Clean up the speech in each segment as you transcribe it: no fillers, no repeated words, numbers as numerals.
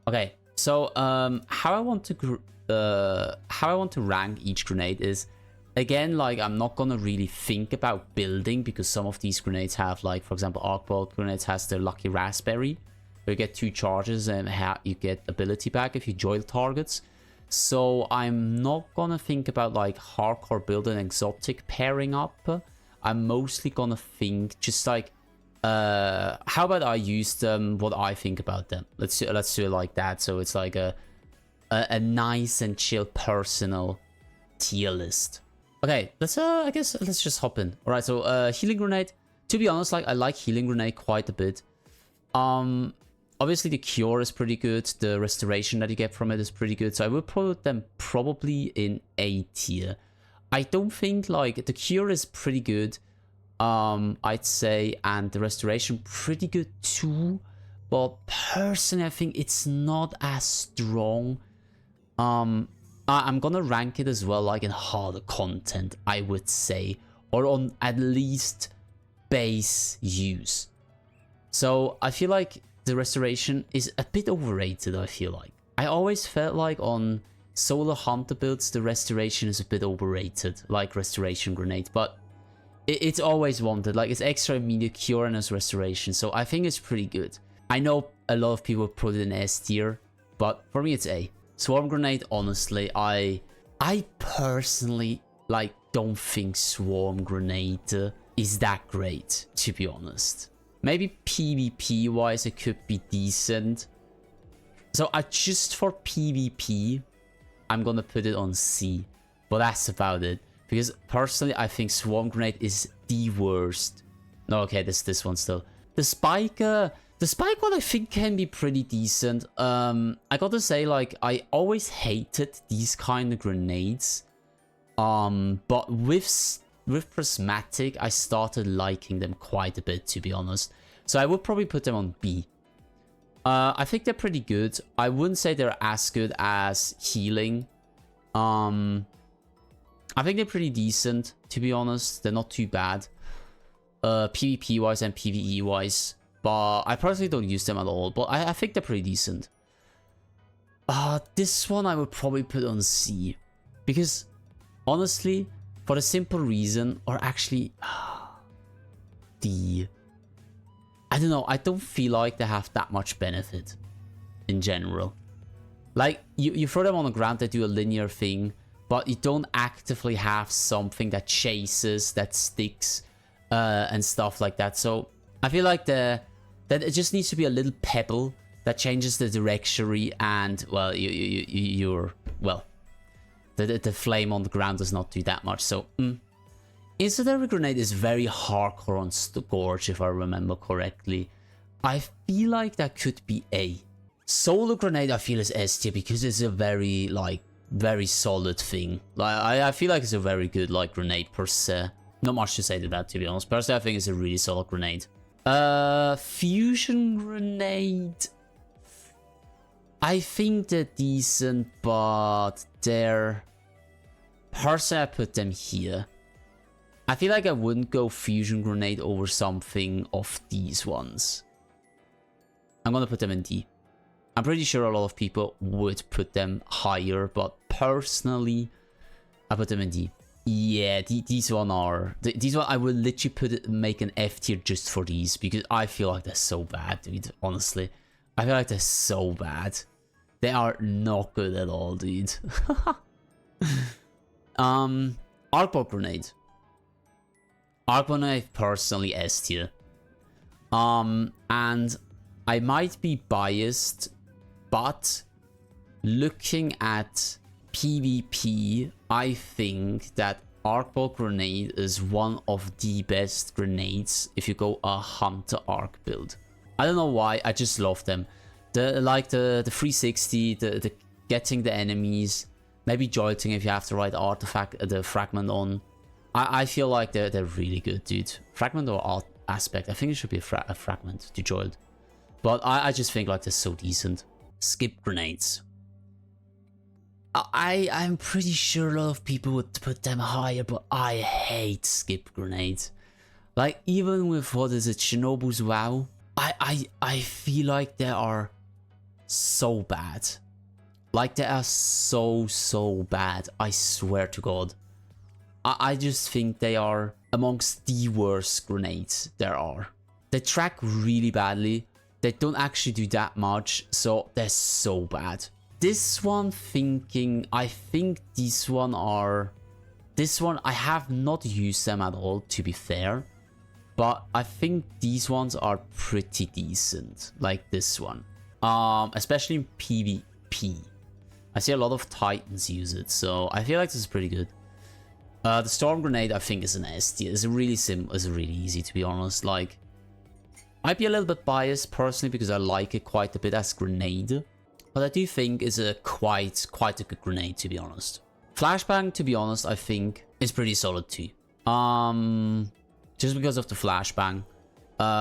Okay, so how I want to rank each grenade is, again, like, I'm not gonna really think about building, because some of these grenades have, like, for example, arc bolt grenades has the lucky raspberry, where you get 2 charges and you get ability back if you joil targets. So I'm not gonna think about like hardcore build and exotic pairing up. I'm mostly gonna think just like, how about I use them, what I think about them. Let's do it like that. So it's like a nice and chill personal tier list. Okay, I guess let's just hop in. All right, so healing grenade. To be honest, like, I like healing grenade quite a bit. Obviously the cure is pretty good. The restoration that you get from it is pretty good. So I will put them probably in A tier. I don't think, like, the cure is pretty good, I'd say, and the restoration pretty good too. But personally, I think it's not as strong. I'm gonna rank it as well, like, in harder content, I would say, or on at least base use. So I feel like the restoration is a bit overrated, I feel like. I always felt like on solo hunter builds, the restoration is a bit overrated, like restoration grenade, but it's always wanted. Like, it's extra immediate cure and as restoration, so I think it's pretty good. I know a lot of people put it in S tier, but for me it's A. Swarm grenade, honestly, I personally, like, don't think swarm grenade is that great, to be honest. Maybe PvP wise it could be decent. So just for PvP, I'm gonna put it on C. But that's about it. Because personally, I think swarm grenade is the worst. No, okay, this one still. The spike one I think can be pretty decent. I gotta say, like, I always hated these kind of grenades. But with Prismatic, I started liking them quite a bit, to be honest. So I would probably put them on B. I think they're pretty good. I wouldn't say they're as good as healing. I think they're pretty decent, to be honest. They're not too bad. PvP-wise and PvE-wise. But I personally don't use them at all. But I think they're pretty decent. This one I would probably put on C. Because, honestly, for the simple reason, or actually, D. I don't know, I don't feel like they have that much benefit in general. Like, you throw them on the ground, they do a linear thing, but you don't actively have something that chases, that sticks, and stuff like that. So I feel like that it just needs to be a little pebble that changes the directory, and, well, the flame on the ground does not do that much. So, Incendiary grenade is very hardcore on Scourge, if I remember correctly. I feel like that could be A. Solar grenade I feel is S tier because it's a very, like, very solid thing. Like, I feel like it's a very good, like, grenade per se. Not much to say to that, to be honest. Personally, I think it's a really solid grenade. Fusion grenade, I think they're decent, but they're... Personally, I put them here. I feel like I wouldn't go fusion grenade over something of these ones. I'm gonna put them in D. I'm pretty sure a lot of people would put them higher, but personally, I put them in D. Yeah, these one I will literally make an F tier just for these, because I feel like they're so bad, dude. Honestly, I feel like they're so bad. They are not good at all, dude. Arc grenade. Arc grenade personally S tier. And I might be biased, but looking at PvP, I think that arc bolt grenade is one of the best grenades if you go a hunter arc build. I don't know why, I just love them. The 360, the getting the enemies, maybe jolting if you have the right artifact, the fragment on. I feel like they're really good, dude. Fragment or art aspect, I think it should be a fragment to jolt. But I just think like they're so decent. Skip grenades. I'm pretty sure a lot of people would put them higher, but I hate skip grenades. Like, even with, what is it, Shinobu's WoW, I feel like they are so bad. Like, they are so bad. I swear to God. I just think they are amongst the worst grenades there are. They track really badly. They don't actually do that much, so they're so bad. This one I think these one are... This one, I have not used them at all, to be fair. But I think these ones are pretty decent, like this one. Especially in PvP. I see a lot of Titans use it, so I feel like this is pretty good. The Storm Grenade, I think, is an S tier. It's really simple, it's really easy, to be honest. Like, I'd be a little bit biased, personally, because I like it quite a bit as grenade. But I do think it's a quite a good grenade, to be honest. Flashbang, to be honest, I think is pretty solid too. Just because of the flashbang.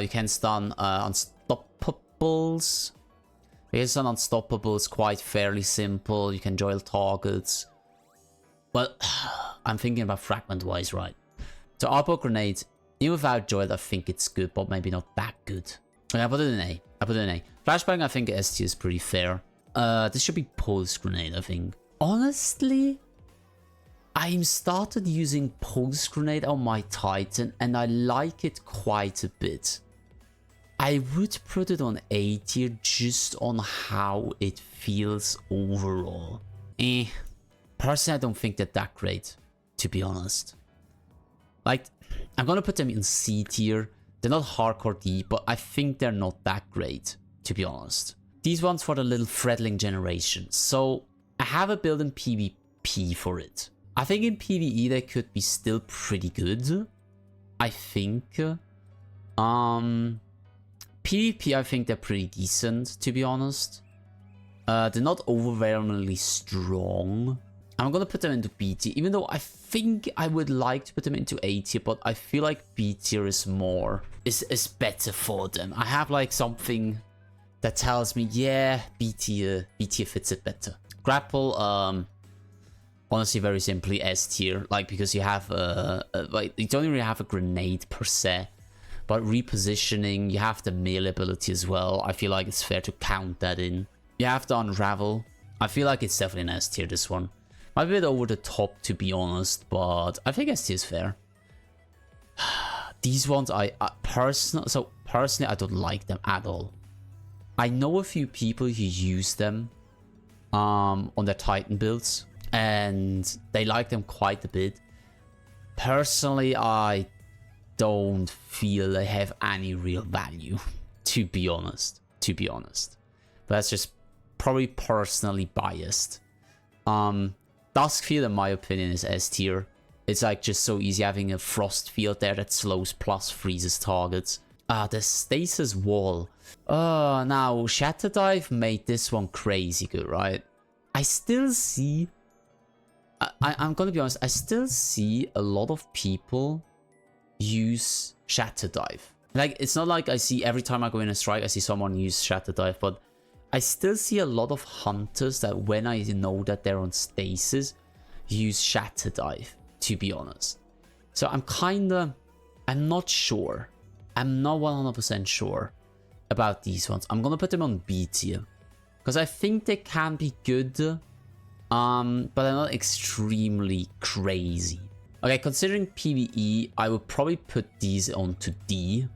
You can stun unstoppables. You can stun unstoppables quite fairly simple. You can joil targets. But I'm thinking about fragment wise, right? So Arpo grenade, even without joil, I think it's good, but maybe not that good. Okay, I put it in A. Flashbang, I think S tier is pretty fair. This should be pulse grenade, I think. Honestly, I'm started using pulse grenade on my Titan, and I like it quite a bit. I would put it on A tier just on how it feels overall. Personally, I don't think they're that great, to be honest. Like, I'm gonna put them in C tier. They're not hardcore D, but I think they're not that great, to be honest. These ones for the little Fredling generation. So, I have a build in PvP for it. I think in PvE they could be still pretty good. I think. PvP, I think they're pretty decent, to be honest. They're not overwhelmingly strong. I'm gonna put them into B tier, even though I think I would like to put them into A tier, but I feel like B tier is better for them. I have like something that tells me, yeah, B tier fits it better. Grapple, honestly, very simply S tier, like, because you have like, you don't really have a grenade per se, but repositioning, you have the melee ability as well. I feel like it's fair to count that in. You have to unravel. I feel like it's definitely an S tier, this one. Might be a bit over the top, to be honest, but I think S tier is fair. These ones, personally, I don't like them at all. I know a few people who use them on their Titan builds, and they like them quite a bit. Personally, I don't feel they have any real value, to be honest. But that's just probably personally biased. Duskfield, in my opinion, is S tier. It's like just so easy having a frost field there that slows plus freezes targets. The Stasis wall. Now Shatter Dive made this one crazy good, right? I still see... I'm gonna be honest, I still see a lot of people use Shatter Dive. Like, it's not like I see every time I go in a strike, I see someone use Shatter Dive, but I still see a lot of hunters that when I know that they're on Stasis, use Shatter Dive, to be honest. So I'm not sure. I'm not 100% sure about these ones. I'm gonna put them on B tier, because I think they can be good, but they're not extremely crazy. Okay, considering PvE, I would probably put these onto D.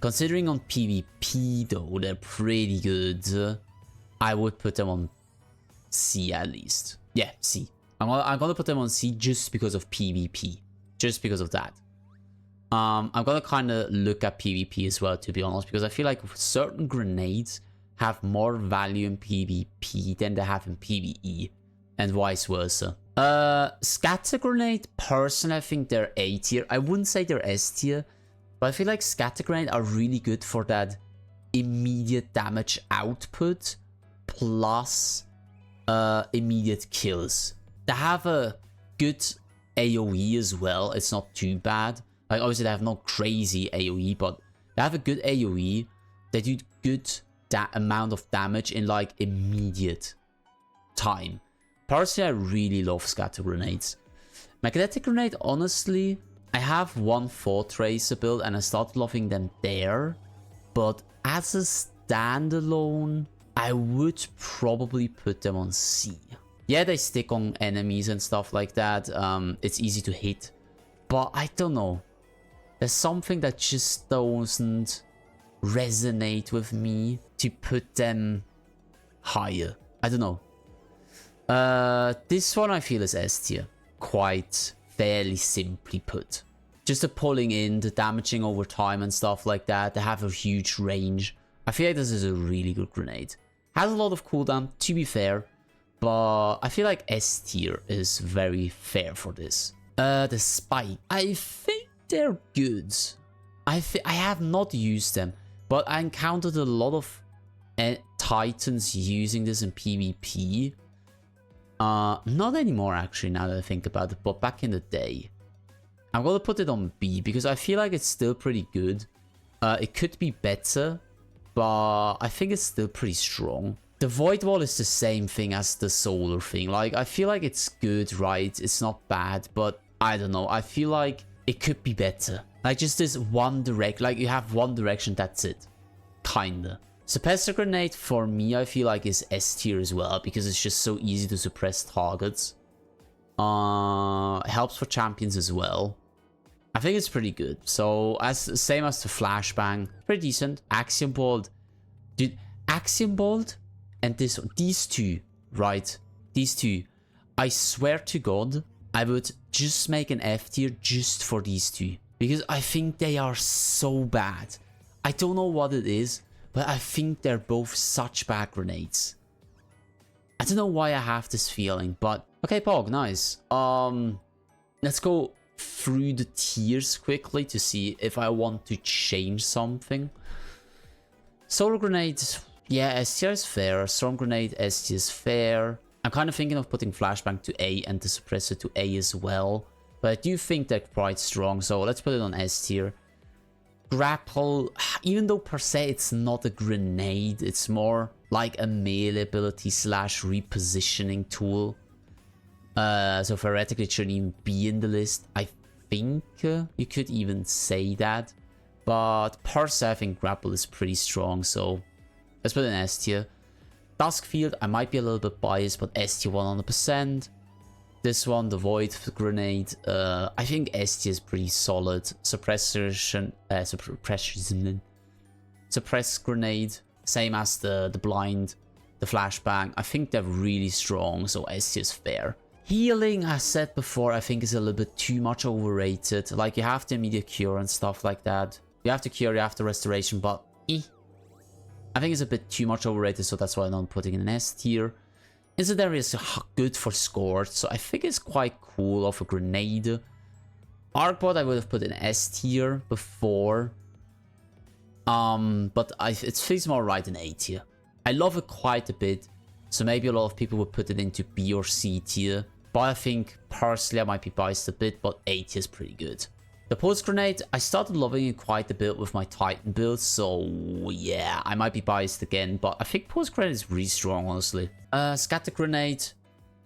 Considering on PvP though, they're pretty good. I would put them on C at least. Yeah, C. I'm gonna put them on C just because of PvP. Just because of that. I'm gonna kind of look at PvP as well, to be honest, because I feel like certain grenades have more value in PvP than they have in PvE, and vice versa. Scatter grenade, personally, I think they're A tier. I wouldn't say they're S tier, but I feel like scatter grenade are really good for that immediate damage output plus immediate kills. They have a good AoE as well. It's not too bad. Like, obviously they have no crazy AoE, but they have a good AoE. They do good amount of damage in like immediate time. Personally, I really love scatter grenades. Magnetic grenade, honestly, I have one Thought Tracer build and I started loving them there. But as a standalone, I would probably put them on C. Yeah, they stick on enemies and stuff like that. It's easy to hit. But I don't know. There's something that just doesn't resonate with me to put them higher. I don't know. This one I feel is S tier. Quite fairly simply put. Just the pulling in, the damaging over time and stuff like that. They have a huge range. I feel like this is a really good grenade. Has a lot of cooldown, to be fair. But I feel like S tier is very fair for this. The spike. I think they're good. I have not used them. But I encountered a lot of Titans using this in PvP. Not anymore actually, now that I think about it. But back in the day. I'm gonna put it on B because I feel like it's still pretty good. It could be better, but I think it's still pretty strong. The Void Wall is the same thing as the Solar thing. Like, I feel like it's good, right? It's not bad, but I don't know. I feel like it could be better. Like, just this one direction. Like, you have one direction, that's it. Kinda. Suppressor Grenade, for me, I feel like is S tier as well, because it's just so easy to suppress targets. Helps for champions as well. I think it's pretty good. So, same as the Flashbang. Pretty decent. Axiom Bolt. Dude, Axiom Bolt and this one. These two, right? These two. I swear to God, I would just make an F tier just for these two. Because I think they are so bad. I don't know what it is, but I think they're both such bad grenades. I don't know why I have this feeling, but... Okay, Pog, nice. Let's go through the tiers quickly to see if I want to change something. Solar Grenade, yeah, S tier is fair. Storm Grenade, S tier is fair. I'm kind of thinking of putting Flashbang to A and the Suppressor to A as well. But I do think they're quite strong, so let's put it on S tier. Grapple, even though per se it's not a grenade, it's more like a melee ability slash repositioning tool. So theoretically it shouldn't even be in the list. I think you could even say that. But per se I think Grapple is pretty strong, so let's put it in S tier. Duskfield, I might be a little bit biased, but S tier 100%. This one, the Void Grenade, I think S tier is pretty solid. Suppress Grenade, same as the Blind, the Flashbang. I think they're really strong, so S tier is fair. Healing, I said before, I think is a little bit too much overrated. Like, you have the immediate cure and stuff like that. You have the cure, you have the restoration, but I think it's a bit too much overrated, so that's why I'm not putting it in S tier. Incendiary is good for scores, so I think it's quite cool of a grenade. Arcbot I would have put in S tier before. But it feels more right in A tier. I love it quite a bit, so maybe a lot of people would put it into B or C tier. But I think, personally, I might be biased a bit, but A tier is pretty good. The Pulse Grenade, I started loving it quite a bit with my Titan build, so yeah, I might be biased again, but I think Pulse Grenade is really strong, honestly. Scatter Grenade,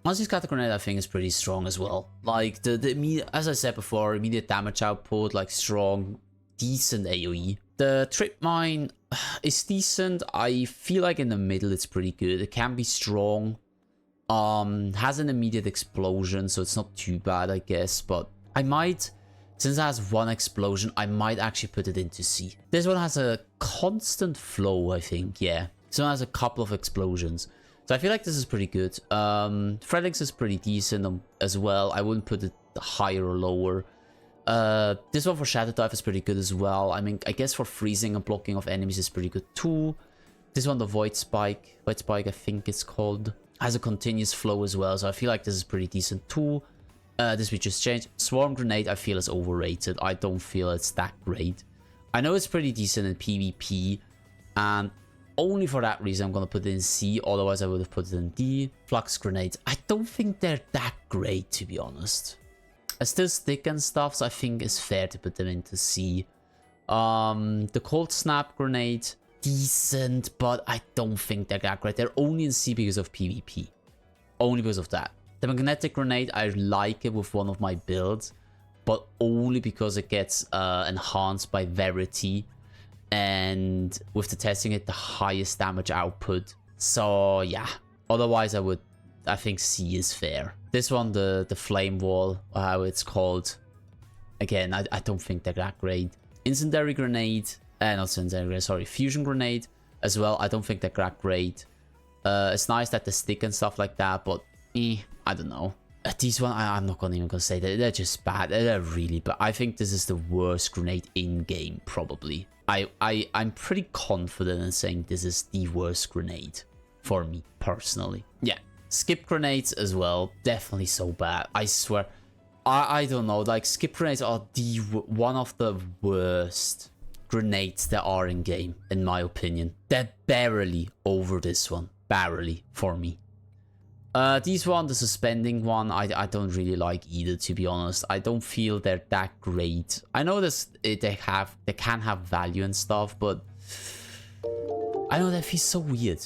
honestly, Scatter Grenade I think is pretty strong as well. Like, as I said before, immediate damage output, like strong, decent AoE. The Trip Mine is decent. I feel like in the middle it's pretty good. It can be strong. Has an immediate explosion, so it's not too bad, I guess, but I might... Since it has one explosion, I might actually put it into C. This one has a constant flow, I think, yeah. This one has a couple of explosions. So I feel like this is pretty good. Fragment is pretty decent as well. I wouldn't put it higher or lower. This one for Shadow Dive is pretty good as well. I mean, I guess for freezing and blocking of enemies is pretty good too. This one, the Void Spike I think it's called, has a continuous flow as well. So I feel like this is pretty decent too. This we just changed. Swarm Grenade I feel is overrated. I don't feel it's that great. I know it's pretty decent in PvP, and only for that reason I'm going to put it in C, otherwise I would have put it in D. Flux Grenades, I don't think they're that great, to be honest. I still stick and stuff, so I think it's fair to put them into C. The Cold Snap Grenade, decent, but I don't think they're that great. They're only in C because of PvP. Only because of that. The Magnetic Grenade, I like it with one of my builds, but only because it gets enhanced by Verity, and with the testing it, the highest damage output So yeah, otherwise I think C is fair. This one, the flame wall, how it's called, again, I don't think they're that great. Incendiary grenade, not incendiary grenade, sorry, fusion grenade as well, I don't think they're that great. It's nice that they stick and stuff like that, but I don't know. These one, I'm not even gonna say that they're just bad. They're really bad. I think this is the worst grenade in game, probably. I'm pretty confident in saying this is the worst grenade for me personally. Yeah, skip grenades as well, definitely so bad. I swear, I don't know. Like, skip grenades are one of the worst grenades that are in game, in my opinion. They're barely over this one, barely for me. These one, the suspending one, I don't really like either, to be honest. I don't feel they're that great. I know they can have value and stuff, but I know they feel so weird.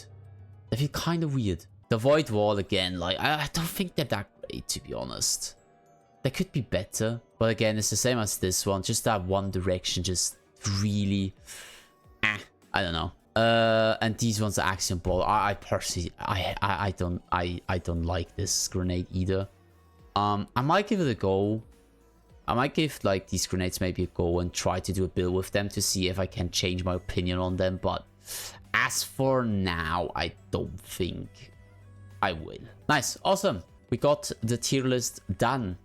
They feel kind of weird. The void wall again, like I don't think they're that great, to be honest. They could be better, but again, it's the same as this one. Just that one direction, just really, I don't know. And these ones, the axiom ball, I personally, I don't like this grenade either. I might give it a go. I might give like these grenades maybe a go and try to do a build with them to see if I can change my opinion on them. But as for now, I don't think I will. Nice, awesome. We got the tier list done.